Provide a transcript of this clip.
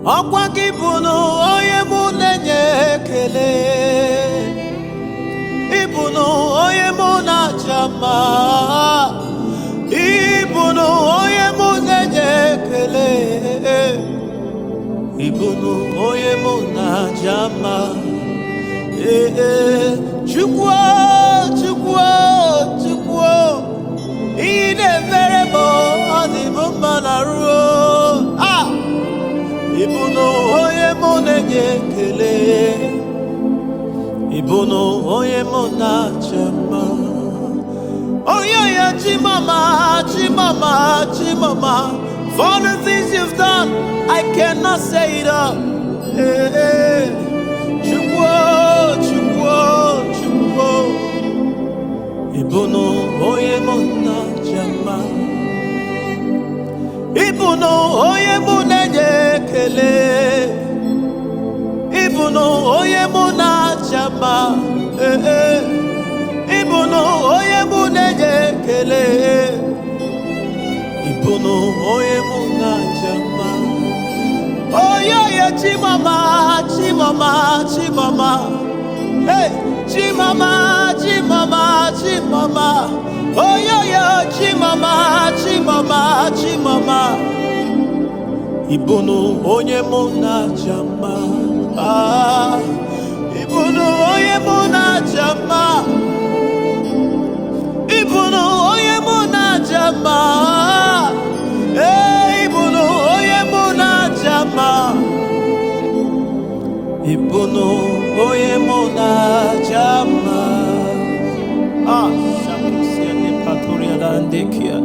Ọkwa gị bụ na onye mụ na-enye ekele, ịbụ na onye mụ na-aja mma, ịbụ na onye mụ na-enye ekele, ịbụ na onye mụ na-aja mma. Chukwu, Chukwu, Chukwu, ị na-emere m ọ dị m mma na ruo. Ịbụ na onye mụ na-enye ekele, ịbụ na onye mụ na-aja mma. Yeah, Chimama, Chimama, Chimama, for the things you've done, I cannot say it all. Chukwu, Chukwu, Chukwu, ịbụ na onye mụ na-aja mma. Ịbụ na onye mụ na-enye ekele, ịbụ na onye mụ na-aja mma. Ịbụ na onye mụ na-enye ekele, ịbụ na onye mụ na-aja mma. Yeah, Chimama, Chimama, Chimama, hey, Chimama, Chimama, Chimama. Yeah, Chimama, Chimama, Chimama. Ịbụ na onye mụ na-aja mma. Ịbụ na onye mụ na-aja mma. Ịbụ na onye mụ na-aja mma. Ịbụ na onye mụ na-aja mma. Ịbụ na onye mụ na-aja mma. Shakusia de Patoria da Andekia.